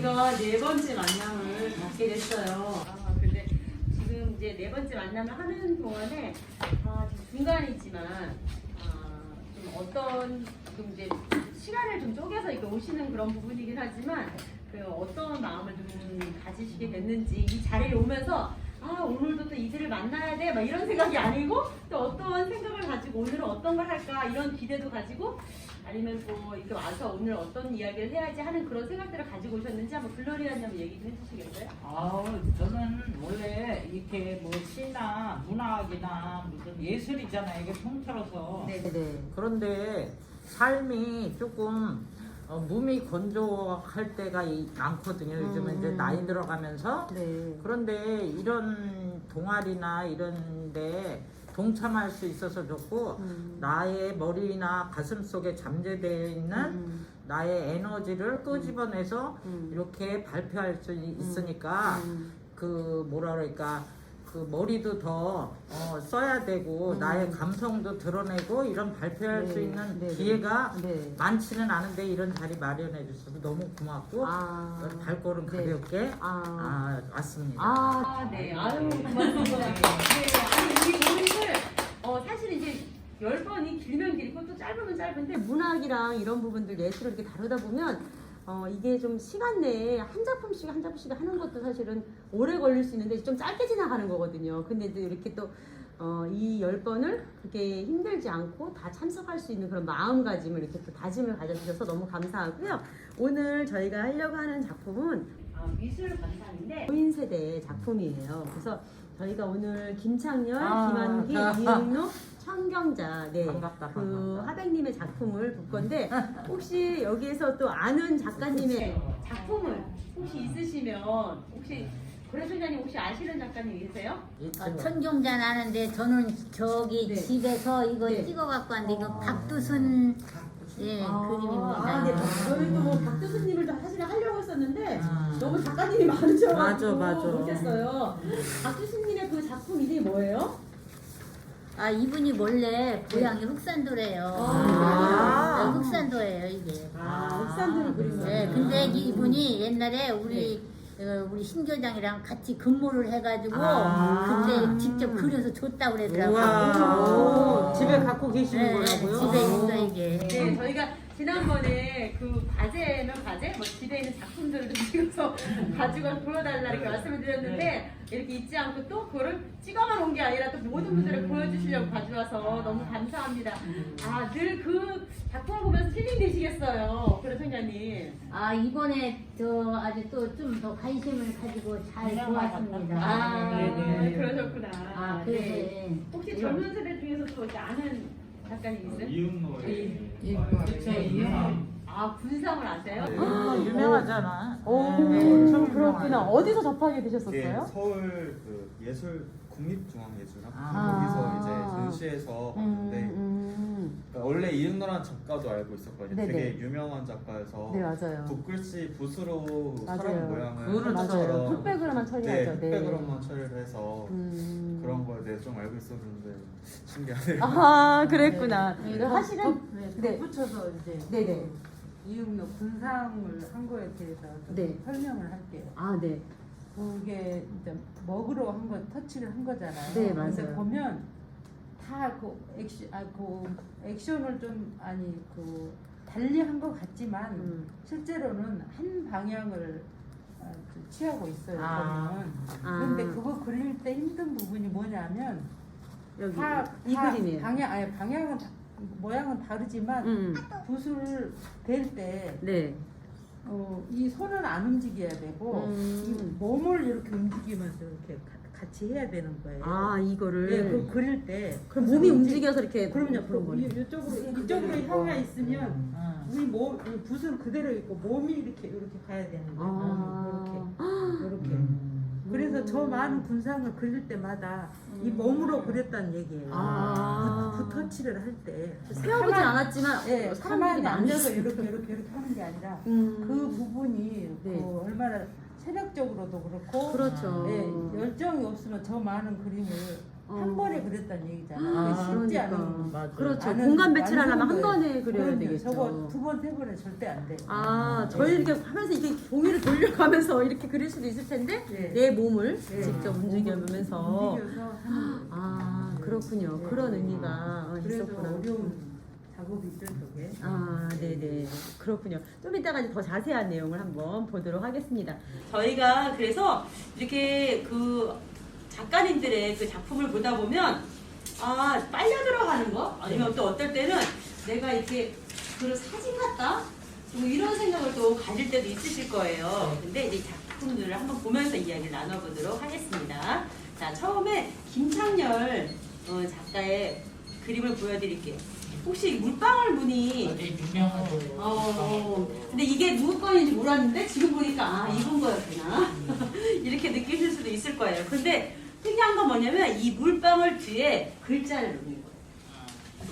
저희가 네 번째 만남을 갖게 됐어요. 근데 지금 이제 네 번째 만남을 하는 동안에 지금 중간이지만 좀 어떤 좀 이제 시간을 좀 쪼개서 이렇게 오시는 그런 부분이긴 하지만 그 어떤 마음을 좀 가지시게 됐는지 이 자리에 오면서 오늘도 또 이들을 만나야 돼 막 이런 생각이 아니고 또 어떤 생각을 가지고 오늘은 어떤 걸 할까 이런 기대도 가지고 아니면 또 이렇게 와서 오늘 어떤 이야기를 해야지 하는 그런 생각들을 가지고 오셨는지 한번 글로리아님 얘기 좀 해주시겠어요? 저는 원래 이렇게 뭐 시나 문학이나 무슨 예술이잖아요. 이게 통틀어서. 네네. 그런데 삶이 조금 몸이 건조할 때가 많거든요. 요즘은 이제 나이 들어가면서. 네. 그런데 이런 동아리나 이런데 동참할 수 있어서 좋고 나의 머리나 가슴 속에 잠재되어 있는 나의 에너지를 끄집어내서 이렇게 발표할 수 있으니까 그 뭐라 그럴까 그 머리도 더 써야 되고 나의 감성도 드러내고 이런 발표할 수 있는 기회가 많지는 않은데 이런 자리 마련해 주셔서 너무 고맙고 발걸음 가볍게 왔습니다. 네. 아유, 고맙습니다. 네. 아니, 우리 오늘 사실 이제 10번이 길면 길고 또 짧으면 짧은데 문학이랑 이런 부분들 예술을 이렇게 다루다 보면 이게 좀 시간 내에 한 작품씩 하는 것도 사실은 오래 걸릴 수 있는데 좀 짧게 지나가는 거거든요. 근데 이렇게 또 이 10번을 그렇게 힘들지 않고 다 참석할 수 있는 그런 마음가짐을 이렇게 또 다짐을 가져주셔서 너무 감사하고요. 오늘 저희가 하려고 하는 작품은 미술 관상인데 노인 세대의 작품이에요. 그래서 저희가 오늘 김창렬, 김한기, 이은노, 천경자 그 하백님의 작품을 볼 건데 혹시 여기에서 또 아는 작가님의 작품을 혹시 있으시면 혹시 고려소장님 혹시 아시는 작가님 계세요? 천경자 아는데 저는 저기 집에서 이거 찍어갖고 왔는데 이거 박두순 그림입니다. 네. 저희도 뭐 박두순님을 사실 하려고 했었는데 너무 작가님이 많으셔가지고 못했어요. 박두순님의 그 작품 이름이 뭐예요? 이분이 원래 고향이 흑산도래요. 흑산도예요 이게. 흑산도를 그린 거예요. 네, 근데 이분이 옛날에 우리 신교장이랑 같이 근무를 해가지고 그때 직접 그려서 줬다고 그러더라고요. 집에 갖고 계시는 거라고요? 집에 있어 이게. 네, 저희가 지난번에 그 과제면 과제, 뭐 집에 있는 작품들을 좀 찍어서 가지고 보여달라 이렇게 말씀을 드렸는데 이렇게 잊지 않고 또 그거를 찍어만 온 게 아니라 또 모든 분들을 보여주시려고 가져와서 너무 감사합니다. 늘 그 작품을 보면서 힐링 되시겠어요, 그래소장님. 이번에 저 아주 또 좀 더 관심을 가지고 잘 보았습니다. 네. 그러셨구나. 그래. 혹시 젊은 세대 중에서 또 아는 작가님 있어요? 이응노. 군상을 아세요? 유명하잖아. 좀 그렇구나. 어디서 접하게 되셨었어요? 서울 그 예술 국립중앙예술학 거기서 이제 전시해서 봤는데 그러니까 원래 이응노란 작가도 알고 있었거든요. 되게 유명한 작가여서 네, 맞아요. 붓글씨 붓으로 맞아요. 사람 모양을 그거를 것처럼 흑백으로만 처리하죠. 흑백으로만 처리를 해서 그런 거에 대해 좀 알고 있었는데 신기하네요. 그랬구나. 사실은 붙여서 이제 네네. 이응노 군상을 한 거에 대해서 좀 설명을 할게요. 네. 그게 이제 먹으러 한 거 터치를 한 거잖아요. 네, 근데 맞아요. 보면 다 그 액션을 좀 달리 한 것 같지만 실제로는 한 방향을 취하고 있어요. 보면. 그런데 그거 그릴 때 힘든 부분이 뭐냐면 여기 이 그림이에요. 방향은 모양은 다르지만 붓을 댈 때 이 손은 안 움직여야 되고 이 몸을 이렇게 움직이면서 이렇게 같이 해야 되는 거예요. 이거를 그 그릴 때 그럼 몸이 움직여서 이렇게 그럼요. 그런 거예요. 이쪽으로 향해 있으면 이 붓은 그대로 있고 몸이 이렇게 가야 되는 거예요. 이렇게. 그래서 저 많은 군상을 그릴 때마다 이 몸으로 그렸다는 얘기예요. 붓 터치를 할 때. 세워보진 않았지만 가만히 앉아서 이렇게 하는 게 아니라 그 부분이 얼마나 체력적으로도 그렇고 그렇죠. 열정이 없으면 저 많은 그림을 한 번에 그렸다는 얘기잖아. 아, 그게 쉽지 그러니까. 않은 맞아. 그렇죠. 나는 공간 배치하려면 한 완성도예요. 번에 그려야 그럼요. 되겠죠. 저거 두 번, 세 번에 절대 안 돼. 아, 저희 이렇게 하면서 이게 종이를 돌려가면서 이렇게 그릴 수도 있을 텐데 네. 내 몸을 네. 직접 움직여보면서 움직여서 하는 거예요. 아, 그렇군요. 네. 그런 의미가 그래서 있었구나. 어려운 작업이죠, 저게. 아, 네네. 그렇군요. 좀 이따가 이제 더 자세한 내용을 한번 보도록 하겠습니다. 저희가 그래서 이렇게 그 작가님들의 그 작품을 보다 보면 아, 빨려 들어가는 거? 아니면 또 어떨 때는 내가 이렇게 그 사진 같다? 뭐 이런 생각을 또 가질 때도 있으실 거예요. 근데 이제 작품들을 한번 보면서 이야기를 나눠보도록 하겠습니다. 자, 처음에 김창렬 작가의 그림을 보여드릴게요. 혹시 물방울 무늬 되게 유명하죠. 근데 이게 누구 건인지 몰랐는데 지금 보니까 아 이분 거였구나 이렇게 느끼실 수도 있을 거예요. 근데 특이한 건 뭐냐면 이 물방울 뒤에 글자를 넣는 거예요.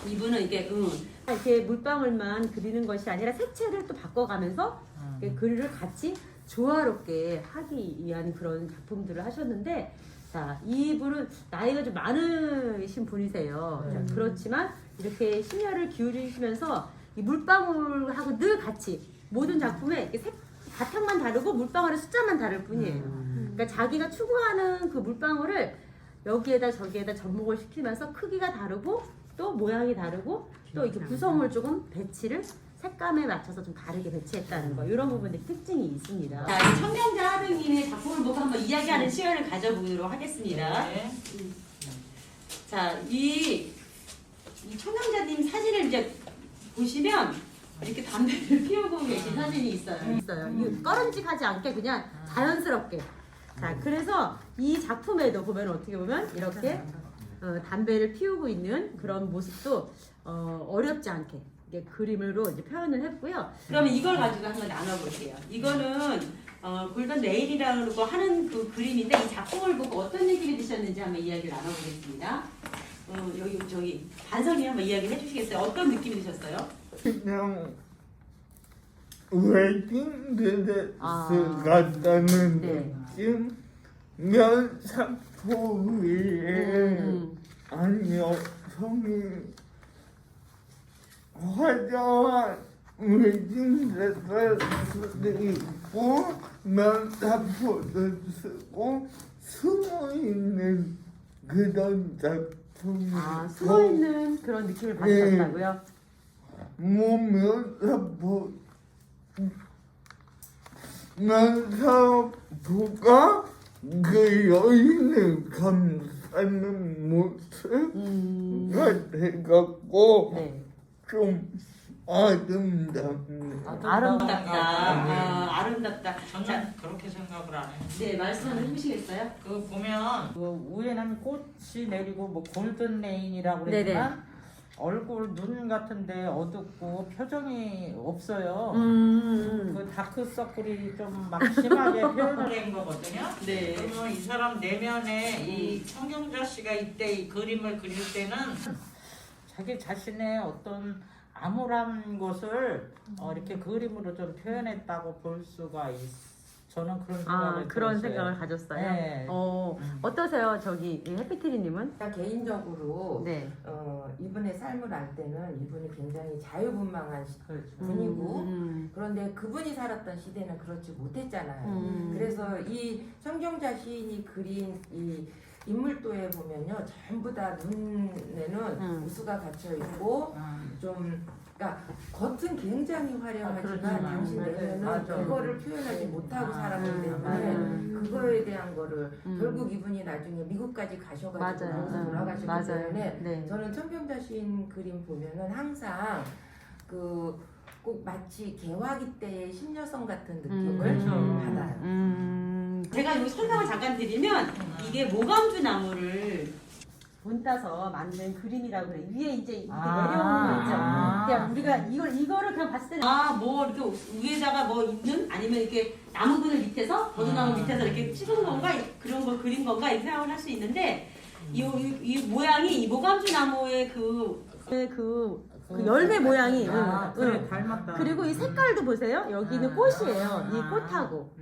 이분은 이렇게 물방울만 그리는 것이 아니라 색채를 또 바꿔가면서 이렇게 글을 같이 조화롭게 하기 위한 그런 작품들을 하셨는데, 자, 이분은 나이가 좀 많으신 분이세요. 자, 그렇지만 이렇게 심혈을 기울이시면서 이 물방울하고 늘 같이 모든 작품에 이렇게 바탕만 다르고 물방울의 숫자만 다를 뿐이에요. 그러니까 자기가 추구하는 그 물방울을 여기에다 저기에다 접목을 시키면서 크기가 다르고 또 모양이 다르고 또 이렇게 구성을 조금 배치를 색감에 맞춰서 좀 다르게 배치했다는 거, 이런 부분들이 특징이 있습니다. 자, 이 청명자 하등님의 작품을 보고 한번 이야기하는 시간을 가져보도록 하겠습니다. 네. 자, 이 청명자님 사진을 이제 보시면 이렇게 담배를 피우고 계신 사진이 있어요. 이 꺼름직하지 않게 그냥 자연스럽게. 자, 그래서 이 작품에도 보면 어떻게 보면 이렇게 담배를 피우고 있는 그런 모습도 어렵지 않게 이게 그림으로 이제 표현을 했고요. 그러면 이걸 가지고 한번 나눠볼게요. 이거는 골든 레일이라고 하는 그 그림인데 이 작품을 보고 어떤 느낌이 드셨는지 한번 이야기를 나눠보겠습니다. 여기 저기 반성이 한번 이야기를 해주시겠어요? 어떤 느낌이 드셨어요? 그냥 웨딩드레스 아. 같다는 네. 느낌? 면사포 위에 여성이 화려한 웨딩드레스도 입고 면사포도 쓰고 숨어있는 그런 작품이 숨어있는 그런 느낌을 받으셨다고요? 면사포 면사포가 그 여인을 감싸는 모습가 돼갖고 네. 좀 아름답네요. 아름답다. 아름답다. 저는 자, 그렇게 생각을 안 해요. 네, 말씀을 해주시겠어요? 그 보면 그 위에는 꽃이 내리고 뭐 골든 레인이라고 그랬지만 얼굴 눈 같은데 어둡고 표정이 없어요. 그 다크서클이 좀 막 심하게 표현을 한 거거든요. 네. 그러면 이 사람 내면에 이 청경자 씨가 이때 이 그림을 그릴 때는 자기 자신의 어떤 암울한 것을 이렇게 그림으로 좀 표현했다고 볼 수가 저는 그런 생각을 그런 들었어요. 생각을 가졌어요. 네. 어떠세요, 저기 해피트리님은? 개인적으로 네. 이분의 삶을 알 때는 이분이 굉장히 자유분방한 분이고 그런데 그분이 살았던 시대는 그렇지 못했잖아요. 그래서 이 청경자 시인이 그린 이 인물도에 보면요, 전부 다 눈에는 우수가 갇혀 있고 좀, 그러니까 겉은 굉장히 화려하지만 그렇지만, 당신 내면은 맞아. 그거를 표현하지 못하고 살았기 때문에 그거에 대한 거를 결국 이분이 나중에 미국까지 가셔가지고 거기서 돌아가셨기 때문에 네. 저는 청경자 시인 그림 보면은 항상 그 꼭 마치 개화기 때의 신여성 같은 느낌을 그렇죠. 받아요. 제가 여기 설명을 잠깐 드리면 이게 모감주 나무를 본따서 만든 그림이라고 그래. 위에 이제 이렇게 내려오는 거 있죠. 그냥 우리가 이거를 그냥 봤을 때는 뭐 이렇게 위에다가 뭐 있는 아니면 이렇게 나무그늘 밑에서 버드나무 밑에서 이렇게 찍은 건가 그런 걸 그린 건가 이렇게 생각을 할 수 있는데 이 모양이 이 모감주 나무의 그 그 열매 모양이. 아, 응, 그래 응. 닮았다. 그리고 이 색깔도 보세요. 여기는 꽃이에요. 이 꽃하고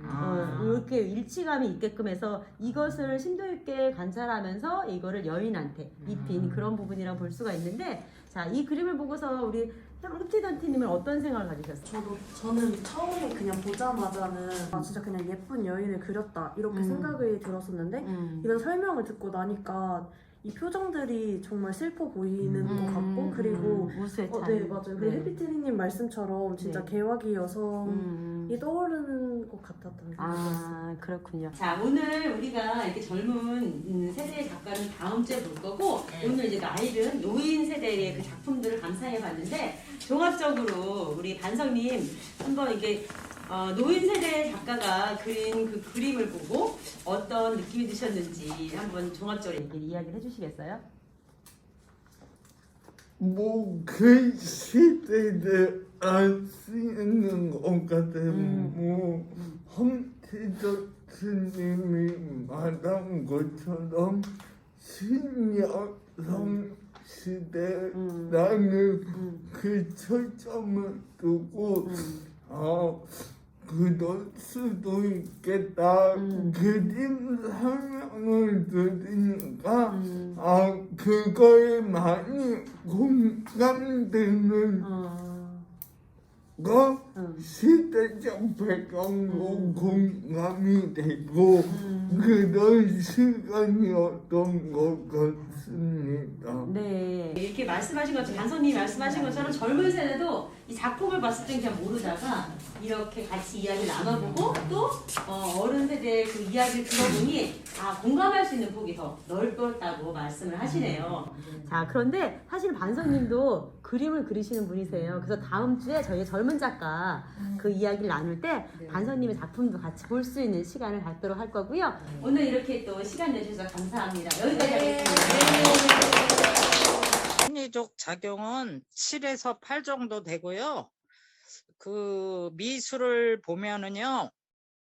이렇게 일치감이 있게끔 해서 이것을 심도 있게 관찰하면서 이거를 여인한테 입힌 그런 부분이라고 볼 수가 있는데, 자, 이 그림을 보고서 우리 흡티던티님은 어떤 생각을 가지셨어요? 저는 처음에 그냥 보자마자는 아 진짜 그냥 예쁜 여인을 그렸다 이렇게 생각이 들었었는데 이런 설명을 듣고 나니까 이 표정들이 정말 슬퍼 보이는 것 같고 그리고 우수의 찬. 네 맞아요. 그리고 해피티리님 말씀처럼 진짜 네. 개화기 여성이 떠오르는 것 같았던 생각이 들었어요. 아, 그렇군요. 자, 오늘 우리가 이렇게 젊은 세대의 작가는 다음 주에 볼 거고, 오늘 이제 나이든 노인 세대의 그 작품들을 감상해 봤는데, 종합적으로 우리 반성님 한번 이게 노인 세대의 작가가 그린 그 그림을 보고 어떤 느낌이 드셨는지 한번 종합적으로 이야기를 해주시겠어요? 뭐 그 시대를 알 수 있는 것 같아요. 뭐 험티저 스님이 말한 것처럼 신여성 시대라는 그 초점을 두고 그럴 수도 있겠다. 그림 설명을 들으니까 그거에 많이 공감되는 거 시대적 배경도 공감이 되고 그런 시간이었던 것 같습니다. 네. 이렇게 말씀하신 것처럼, 반성님이 말씀하신 것처럼 젊은 세대도 이 작품을 봤을 땐 그냥 모르다가 이렇게 같이 이야기를 나눠보고 또 어른 세대의 그 이야기를 들어보니 공감할 수 있는 폭이 더 넓었다고 말씀을 하시네요. 자, 그런데 사실 반성님도 그림을 그리시는 분이세요. 그래서 다음 주에 저희 젊은 작가 그 이야기를 나눌 때 반성님의 작품도 같이 볼 수 있는 시간을 갖도록 할 거고요. 오늘 이렇게 또 시간 내주셔서 감사합니다. 여기까지 하겠습니다. 심리적 작용은 7에서 8 정도 되고요. 그 미술을 보면은요,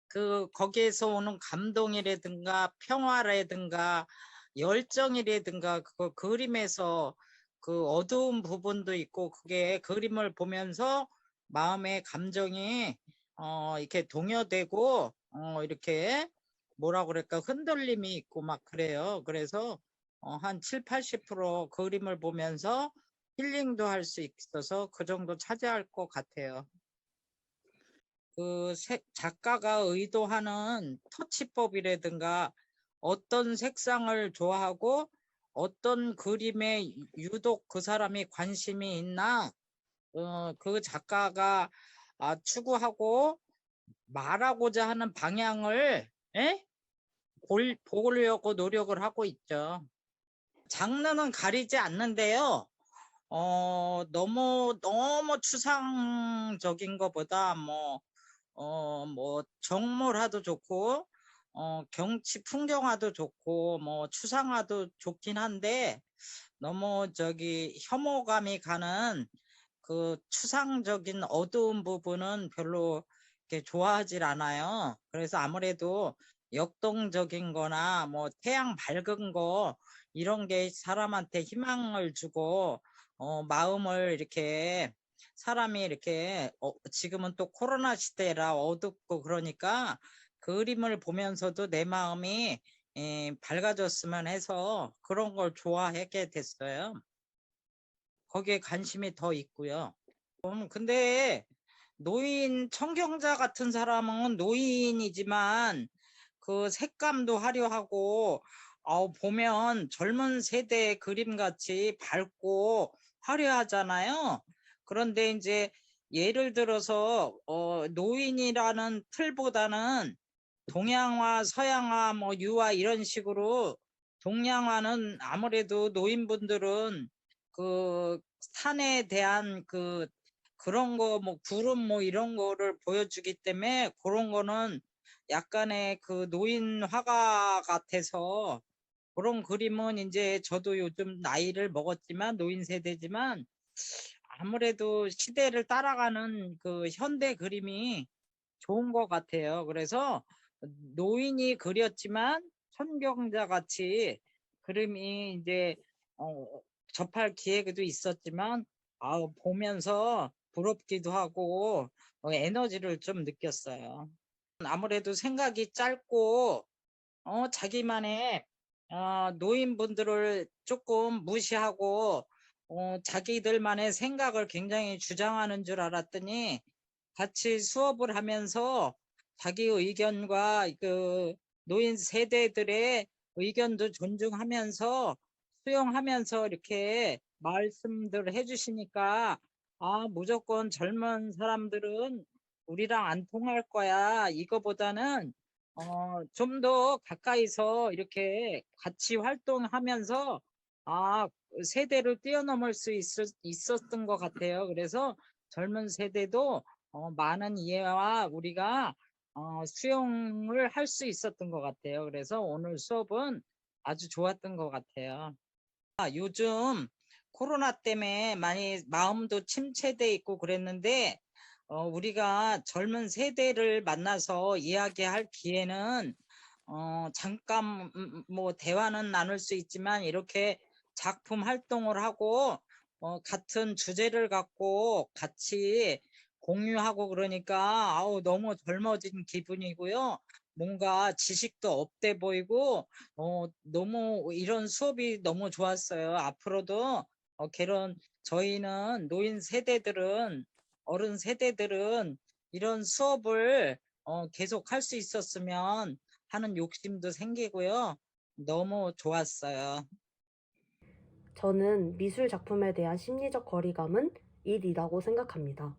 그 거기에서 오는 감동이라든가 평화라든가 열정이라든가 그거 그림에서 그 어두운 부분도 있고 그게 그림을 보면서 마음의 감정이 이렇게 동요되고 이렇게 뭐라 그럴까 흔들림이 있고 막 그래요. 그래서 한 7, 80% 그림을 보면서 힐링도 할 수 있어서 그 정도 차지할 것 같아요. 그 작가가 의도하는 터치법이라든가 어떤 색상을 좋아하고 어떤 그림에 유독 그 사람이 관심이 있나 그 작가가 추구하고 말하고자 하는 방향을 보려고 노력을 하고 있죠. 장르는 가리지 않는데요. 너무 추상적인 것보다 뭐 정물화도 좋고 경치 풍경화도 좋고 뭐 추상화도 좋긴 한데 너무 혐오감이 가는 그 추상적인 어두운 부분은 별로 이렇게 좋아하질 않아요. 그래서 아무래도 역동적인 거나 뭐 태양 밝은 거 이런 게 사람한테 희망을 주고 마음을 이렇게 사람이 이렇게 지금은 또 코로나 시대라 어둡고 그러니까 그림을 보면서도 내 마음이 밝아졌으면 해서 그런 걸 좋아하게 됐어요. 거기에 관심이 더 있고요. 근데 노인 청경자 같은 사람은 노인이지만 그 색감도 화려하고 보면 젊은 세대의 그림같이 밝고 화려하잖아요. 그런데 이제 예를 들어서 노인이라는 틀보다는 동양화, 서양화, 뭐 유화 이런 식으로 동양화는 아무래도 노인분들은 그 산에 대한 그런 거 뭐 구름 뭐 이런 거를 보여주기 때문에 그런 거는 약간의 그 노인 화가 같아서 그런 그림은 이제 저도 요즘 나이를 먹었지만 노인 세대지만 아무래도 시대를 따라가는 그 현대 그림이 좋은 것 같아요. 그래서 노인이 그렸지만 천경자 같이 그림이 이제 접할 기회도 있었지만 보면서 부럽기도 하고 에너지를 좀 느꼈어요. 아무래도 생각이 짧고 자기만의 노인분들을 조금 무시하고 자기들만의 생각을 굉장히 주장하는 줄 알았더니 같이 수업을 하면서 자기 의견과 그 노인 세대들의 의견도 존중하면서 수용하면서 이렇게 말씀들 해주시니까 무조건 젊은 사람들은 우리랑 안 통할 거야. 이거보다는 좀 더 가까이서 이렇게 같이 활동하면서 세대를 뛰어넘을 수 있었던 것 같아요. 그래서 젊은 세대도 많은 이해와 우리가 수용을 할 수 있었던 것 같아요. 그래서 오늘 수업은 아주 좋았던 것 같아요. 요즘 코로나 때문에 많이 마음도 침체돼 있고 그랬는데 우리가 젊은 세대를 만나서 이야기할 기회는 잠깐 뭐 대화는 나눌 수 있지만 이렇게 작품 활동을 하고 같은 주제를 갖고 같이 공유하고 그러니까 너무 젊어진 기분이고요. 뭔가 지식도 업돼 보이고 너무 이런 수업이 너무 좋았어요. 앞으로도 저희는 노인 세대들은 어른 세대들은 이런 수업을 계속 할 수 있었으면 하는 욕심도 생기고요. 너무 좋았어요. 저는 미술 작품에 대한 심리적 거리감은 일이라고 생각합니다.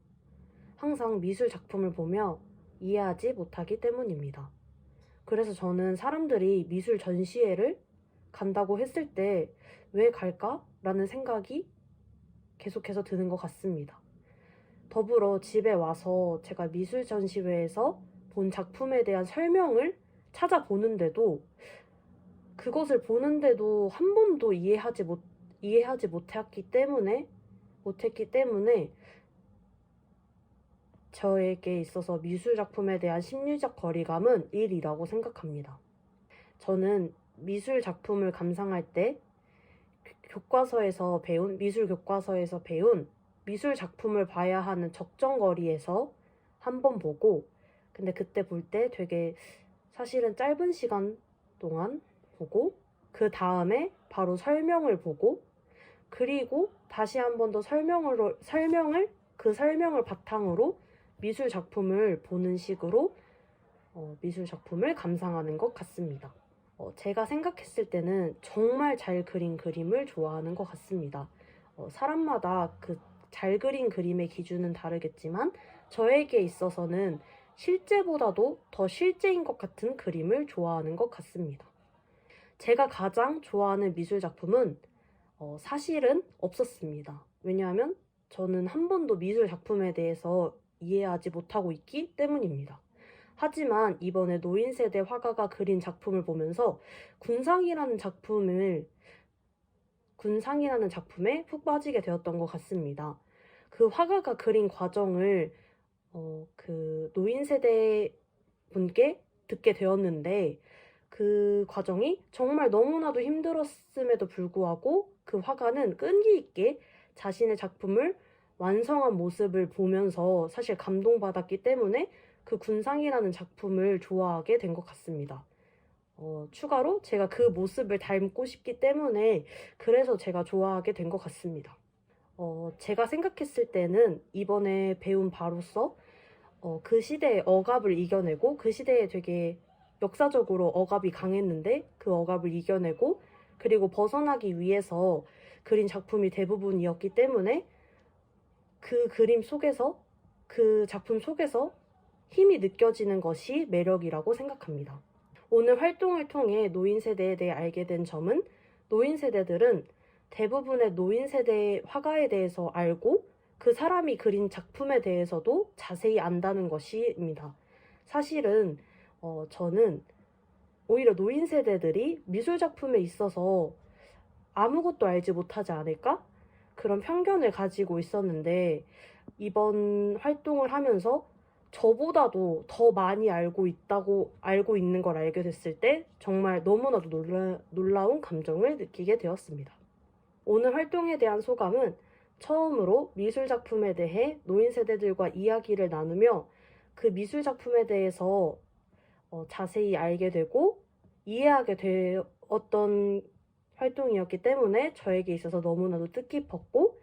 항상 미술 작품을 보며 이해하지 못하기 때문입니다. 그래서 저는 사람들이 미술 전시회를 간다고 했을 때 왜 갈까? 라는 생각이 계속해서 드는 것 같습니다. 더불어 집에 와서 제가 미술 전시회에서 본 작품에 대한 설명을 찾아보는데도 그것을 보는데도 한 번도 이해하지 못했기 때문에 저에게 있어서 미술 작품에 대한 심리적 거리감은 일이라고 생각합니다. 저는 미술 작품을 감상할 때 미술 교과서에서 배운 미술 작품을 봐야 하는 적정거리에서 한 번 보고, 근데 그때 볼 때 되게 사실은 짧은 시간 동안 보고, 그 다음에 바로 설명을 보고, 그리고 다시 한 번 더 그 설명을 바탕으로 미술 작품을 보는 식으로 미술 작품을 감상하는 것 같습니다. 제가 생각했을 때는 정말 잘 그린 그림을 좋아하는 것 같습니다. 사람마다 그 잘 그린 그림의 기준은 다르겠지만 저에게 있어서는 실제보다도 더 실제인 것 같은 그림을 좋아하는 것 같습니다. 제가 가장 좋아하는 미술 작품은 사실은 없었습니다. 왜냐하면 저는 한 번도 미술 작품에 대해서 이해하지 못하고 있기 때문입니다. 하지만 이번에 노인 세대 화가가 그린 작품을 보면서 군상이라는 작품에 푹 빠지게 되었던 것 같습니다. 그 화가가 그린 과정을 그 노인 세대 분께 듣게 되었는데 그 과정이 정말 너무나도 힘들었음에도 불구하고 그 화가는 끈기 있게 자신의 작품을 완성한 모습을 보면서 사실 감동받았기 때문에 그 군상이라는 작품을 좋아하게 된 것 같습니다. 추가로 제가 그 모습을 닮고 싶기 때문에 그래서 제가 좋아하게 된 것 같습니다. 제가 생각했을 때는 이번에 배운 바로서 그 시대의 억압을 이겨내고 그 시대에 되게 역사적으로 억압이 강했는데 그 억압을 이겨내고 그리고 벗어나기 위해서 그린 작품이 대부분이었기 때문에 그 그림 속에서 그 작품 속에서 힘이 느껴지는 것이 매력이라고 생각합니다. 오늘 활동을 통해 노인 세대에 대해 알게 된 점은 노인 세대들은 대부분의 노인 세대 화가에 대해서 알고 그 사람이 그린 작품에 대해서도 자세히 안다는 것입니다. 사실은 저는 오히려 노인 세대들이 미술 작품에 있어서 아무것도 알지 못하지 않을까? 그런 편견을 가지고 있었는데 이번 활동을 하면서 저보다도 더 많이 알고 있는 걸 알게 됐을 때 정말 너무나도 놀라운 감정을 느끼게 되었습니다. 오늘 활동에 대한 소감은 처음으로 미술 작품에 대해 노인 세대들과 이야기를 나누며 그 미술 작품에 대해서 자세히 알게 되고 이해하게 되었던 활동이었기 때문에 저에게 있어서 너무나도 뜻깊었고,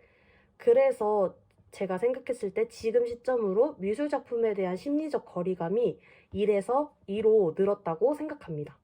그래서 제가 생각했을 때 지금 시점으로 미술 작품에 대한 심리적 거리감이 1에서 2로 늘었다고 생각합니다.